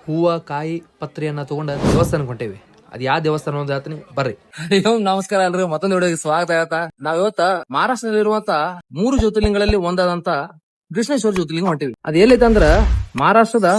ಹೂವ ಕಾಯಿ ಪತ್ರಿಯನ್ನ ತಗೊಂಡ ದೇವಸ್ಥಾನಕ್ಕೆ ಹೊಂಟೇವಿ. ಅದ್ ಯಾವ ದೇವಸ್ಥಾನ ಅಂತ ಹೇಳ್ತೀನಿ ಬರ್ರಿ. ನಮಸ್ಕಾರ ಅಲ್ರಿ, ಮತ್ತೊಂದು ವಿಡಿಯೋಗೆ ಸ್ವಾಗತ ಆಯ್ತಾ. ನಾವ್ ಇವತ್ತ ಮಹಾರಾಷ್ಟ್ರದಲ್ಲಿರುವಂತ 3 ಜ್ಯೋತಿರ್ಲಿಂಗಗಳಲ್ಲಿ ಒಂದಾದಂತ ಕೃಷ್ಣೇಶ್ವರ ಜ್ಯೋತಿರ್ಲಿಂಗ ಹೊಂಟಿವಿ. ಅದ್ ಎಲ್ಲೈತೆ ಅಂದ್ರ ಮಹಾರಾಷ್ಟ್ರದ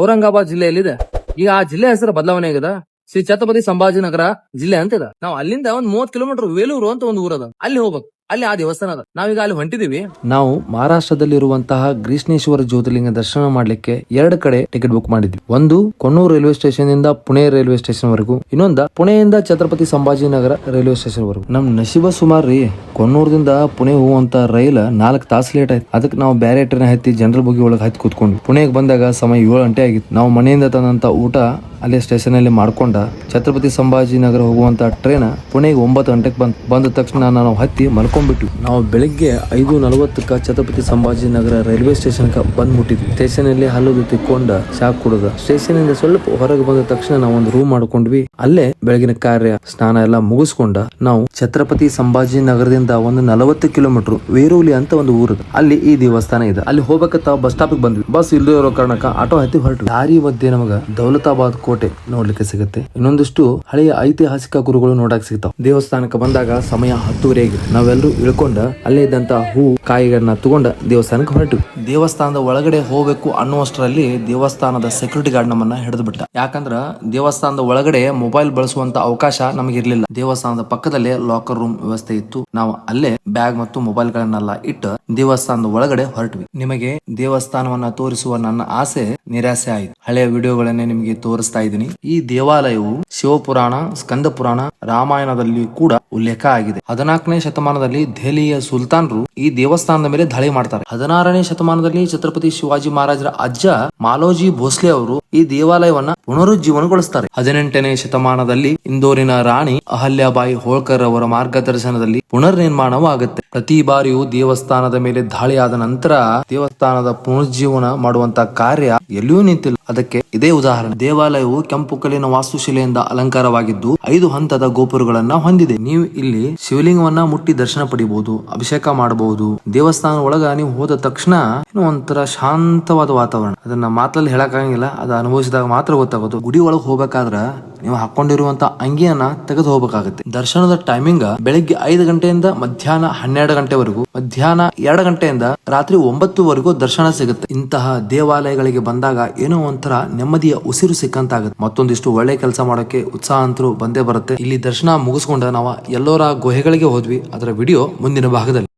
ಔರಂಗಾಬಾದ್ ಜಿಲ್ಲೆಯಲ್ಲಿದೆ. ಈಗ ಆ ಜಿಲ್ಲೆ ಹೆಸರು ಬದಲಾವಣೆ ಆಗಿದೆ, ಶ್ರೀ ಛತ್ರಪತಿ ಸಂಭಾಜಿನಗರ ಜಿಲ್ಲೆ ಅಂತ ಇದೆ. ನಾವು ಅಲ್ಲಿಂದ ಒಂದ್ 30 ಕಿಲೋಮೀಟರ್ ವೇಲೂರು ಅಂತ ಒಂದು ಊರದ, ಅಲ್ಲಿ ಹೋಗ್ಬೇಕು. ಅಲ್ಲಿ ಆ ದೇವಸ್ಥಾನ ಅದ, ನಾವೀಗ ಅಲ್ಲಿ ಹೊಂಟಿದೀವಿ. ನಾವು ಮಹಾರಾಷ್ಟ್ರದಲ್ಲಿರುವಂತಹ ಕೃಷ್ಣೇಶ್ವರ ಜ್ಯೋತಿರ್ಲಿಂಗ ದರ್ಶನ ಮಾಡ್ಲಿಕ್ಕೆ 2 ಕಡೆ ಟಿಕೆಟ್ ಬುಕ್ ಮಾಡಿದ್ವಿ. ಒಂದು ಕೊಣ್ಣೂರು ರೈಲ್ವೆ ಸ್ಟೇಷನ್ ಇಂದ ಪುಣೆ ರೈಲ್ವೆ ಸ್ಟೇಷನ್ ವರೆಗೂ, ಇನ್ನೊಂದ ಪುಣೆಯಿಂದ ಛತ್ರಪತಿ ಸಂಭಾಜಿನಗರ ರೈಲ್ವೆ ಸ್ಟೇಷನ್ ವರೆಗೂ. ನಮ್ ನಶೀಬ ಸುಮಾರ್ ರೀ, ಕೊಣ್ಣೂರದಿಂದ ಪುಣೆ ಹೋಗುವಂತ ರೈಲ್ 4 ತಾಸು ಲೇಟ್ ಆಯ್ತು. ಅದಕ್ಕೆ ನಾವು ಬ್ಯಾರೆ ಟ್ರೈನ್ ಹತ್ತಿ ಜನರಲ್ ಬೋಗಿ ಒಳಗೆ ಹತ್ತಿ ಕೂತ್ಕೊಂಡ್ವಿ. ಪುಣೆಗೆ ಬಂದಾಗ ಸಮಯ 7 ಗಂಟೆ ಆಗಿತ್ತು. ನಾವು ಮನೆಯಿಂದ ತಂದಂತ ಊಟ ಅಲ್ಲೇ ಸ್ಟೇಷನ್ ಅಲ್ಲಿ ಮಾಡ್ಕೊಂಡ ಛತ್ರಪತಿ ಸಂಭಾಜಿನಗರ ಹೋಗುವಂತ ಟ್ರೈನ್ ಪುಣೆಗೆ 9 ಗಂಟೆಗೆ ಬಂದ ತಕ್ಷಣ ನಾವು ಹತ್ತಿ ಮಲ್ಕೊಂಡ್ಬಿಟ್ವಿ. ನಾವು ಬೆಳಿಗ್ಗೆ 5:40 ಛತ್ರಪತಿ ಸಂಭಾಜಿನಗರ ರೈಲ್ವೆ ಸ್ಟೇಷನ್ ಬಂದ್ ಮುಟ್ಟಿದ್ವಿ. ಸ್ಟೇಷನ್ ಅಲ್ಲಿ ಹಲ್ಲುದು ತಿಕ್ಕೊಂಡ ಚಾ ಕುಡದ ಸ್ಟೇಷನ್ ಇಂದ ಸ್ವಲ್ಪ ಹೊರಗೆ ಬಂದ ತಕ್ಷಣ ನಾವು ಒಂದು ರೂಮ್ ಮಾಡ್ಕೊಂಡ್ವಿ. ಅಲ್ಲೇ ಬೆಳಗಿನ ಕಾರ್ಯ ಸ್ನಾನ ಎಲ್ಲ ಮುಗಿಸ್ಕೊಂಡ ನಾವು ಛತ್ರಪತಿ ಸಂಭಾಜಿನಗರದಿಂದ ಒಂದು 40 ಕಿಲೋಮೀಟರ್ ವೇರೂಲಿ ಅಂತ ಒಂದು ಊರದ, ಅಲ್ಲಿ ಈ ದೇವಸ್ಥಾನ ಇದೆ. ಅಲ್ಲಿ ಹೋಗ್ಬೇಕಂತ ಬಸ್ ಸ್ಟಾಪ್ ಬಂದ್ವಿ. ಬಸ್ ಇಲ್ಲದೆ ಇರೋ ಕಾರಣಕ್ಕ ಆಟೋ ಹತ್ತಿ ಹೊರಟು. ದಾರಿ ಮಧ್ಯೆ ನಮಗ ದೌಲತಾಬಾದ್ ಕೋಟೆ ನೋಡ್ಲಿಕ್ಕೆ ಸಿಗುತ್ತೆ. ಇನ್ನೊಂದಿಷ್ಟು ಹಳೆಯ ಐತಿಹಾಸಿಕ ಗುರುಗಳು ನೋಡಕ್ ಸಿಗ್ತಾವ. ದೇವಸ್ಥಾನಕ್ಕೆ ಬಂದಾಗ ಸಮಯ 10:30 ಆಗಿದೆ. ನಾವೆಲ್ಲರೂ ಇಳ್ಕೊಂಡ ಅಲ್ಲೇ ಇದ್ದಂತ ಹೂ ಕಾಯಿಗಳನ್ನ ತಗೊಂಡ ದೇವಸ್ಥಾನಕ್ಕೆ ಹೊರಟು. ದೇವಸ್ಥಾನದ ಒಳಗಡೆ ಹೋಗ್ಬೇಕು ಅನ್ನುವಷ್ಟರಲ್ಲಿ ದೇವಸ್ಥಾನದ ಸೆಕ್ಯೂರಿಟಿ ಗಾರ್ಡ್ ನಮ್ಮನ್ನ ಹಿಡಿದು ಬಿಟ್ಟ. ಯಾಕಂದ್ರ ದೇವಸ್ಥಾನದ ಒಳಗಡೆ ಮೊಬೈಲ್ ಬಳಸುವಂತ ಅವಕಾಶ ನಮಗೆ ಇರ್ಲಿಲ್ಲ. ದೇವಸ್ಥಾನದ ಪಕ್ಕದಲ್ಲೇ ಲಾಕರ್ ರೂಮ್ ವ್ಯವಸ್ಥೆ ಇತ್ತು. ನಾವು ಅಲ್ಲೇ ಬ್ಯಾಗ್ ಮತ್ತು ಮೊಬೈಲ್ ಗಳನ್ನೆಲ್ಲ ಇಟ್ಟು ದೇವಸ್ಥಾನದ ಒಳಗಡೆ ಹೊರಟ್ವಿ. ನಿಮಗೆ ದೇವಸ್ಥಾನವನ್ನ ತೋರಿಸುವ ನನ್ನ ಆಸೆ ನಿರಾಸೆ ಆಯಿತು. ಹಳೆಯ ವಿಡಿಯೋಗಳನ್ನೇ ನಿಮಗೆ ತೋರಿಸ್ತಾ ಇದ್ದೀನಿ. ಈ ದೇವಾಲಯವು ಶಿವಪುರಾಣ, ಸ್ಕಂದ ಪುರಾಣ, ರಾಮಾಯಣದಲ್ಲಿ ಕೂಡ ಉಲ್ಲೇಖ ಆಗಿದೆ. 14ನೇ ಶತಮಾನದಲ್ಲಿ ದೆಹಲಿಯ ಸುಲ್ತಾನರು ಈ ದೇವಸ್ಥಾನದ ಮೇಲೆ ದಾಳಿ ಮಾಡ್ತಾರೆ. 16ನೇ ಶತಮಾನದಲ್ಲಿ ಛತ್ರಪತಿ ಶಿವಾಜಿ ಮಹಾರಾಜರ ಅಜ್ಜ ಮಾಲೋಜಿ ಭೋಸ್ಲೆ ಅವರು ಈ ದೇವಾಲಯವನ್ನ ಪುನರುಜ್ಜೀವನಗೊಳಿಸ್ತಾರೆ. 18ನೇ ಶತಮಾನದಲ್ಲಿ ಇಂದೋರಿನ ರಾಣಿ ಅಹಲ್ಯಾಬಾಯಿ ಹೋಳ್ಕರ್ ಅವರ ಮಾರ್ಗದರ್ಶನದಲ್ಲಿ ಪುನರ್ ನಿರ್ಮಾಣವಾಗುತ್ತೆ. ಪ್ರತಿ ಬಾರಿಯೂ ದೇವಸ್ಥಾನದ ಮೇಲೆ ದಾಳಿಯಾದ ನಂತರ ದೇವಸ್ಥಾನದ ಪುನರುಜ್ಜೀವನ ಮಾಡುವಂತ ಕಾರ್ಯ ಎಲ್ಲಿಯೂ ನಿಂತಿಲ್ಲ. ಅದಕ್ಕೆ ಇದೇ ಉದಾಹರಣೆ. ದೇವಾಲಯವು ಕೆಂಪು ಕಲ್ಲಿನ ವಾಸ್ತುಶಿಲೆಯಿಂದ ಅಲಂಕಾರವಾಗಿದ್ದು 5 ಹಂತದ ಗೋಪುರಗಳನ್ನ ಹೊಂದಿದೆ. ನೀವು ಇಲ್ಲಿ ಶಿವಲಿಂಗವನ್ನ ಮುಟ್ಟಿ ದರ್ಶನ ಪಡಿಬಹುದು, ಅಭಿಷೇಕ ಮಾಡಬಹುದು. ದೇವಸ್ಥಾನ ಒಳಗ ನೀವು ಹೋದ ತಕ್ಷಣ ಒಂಥರ ಶಾಂತವಾದ ವಾತಾವರಣ. ಅದನ್ನ ಮಾತಲ್ಲಿ ಹೇಳಕ್ಕಾಗಿಲ್ಲ, ಅದು ಅನುಭವಿಸಿದಾಗ ಮಾತ್ರ ಗೊತ್ತಾಗೋದು. ಗುಡಿ ಒಳಗೆ ಹೋಗ್ಬೇಕಾದ್ರ ನೀವು ಹಾಕೊಂಡಿರುವಂತ ಅಂಗಿಯನ್ನ ತೆಗೆದು ಹೋಗ್ಬೇಕಾಗುತ್ತೆ. ದರ್ಶನದ ಟೈಮಿಂಗ್ ಬೆಳಿಗ್ಗೆ 5 ಗಂಟೆಯಿಂದ ಮಧ್ಯಾಹ್ನ 12 ಗಂಟೆವರೆಗೂ, ಮಧ್ಯಾಹ್ನ 2 ಗಂಟೆಯಿಂದ ರಾತ್ರಿ 9ವರೆಗೂ ದರ್ಶನ ಸಿಗುತ್ತೆ. ಇಂತಹ ದೇವಾಲಯಗಳಿಗೆ ಬಂದಾಗ ಏನೋ ಒಂಥರ ನೆಮ್ಮದಿಯ ಉಸಿರು ಸಿಕ್ಕಂತಾಗುತ್ತೆ. ಮತ್ತೊಂದಿಷ್ಟು ಒಳ್ಳೆ ಕೆಲಸ ಮಾಡೋಕೆ ಉತ್ಸಾಹ ಅಂತರೂ ಬಂದೇ ಬರುತ್ತೆ. ಇಲ್ಲಿ ದರ್ಶನ ಮುಗಿಸ್ಕೊಂಡ ನಾವು ಎಲ್ಲೋರ ಗುಹೆಗಳಿಗೆ ಹೋದ್ವಿ. ಅದರ ವಿಡಿಯೋ ಮುಂದಿನ ಭಾಗದಲ್ಲಿ.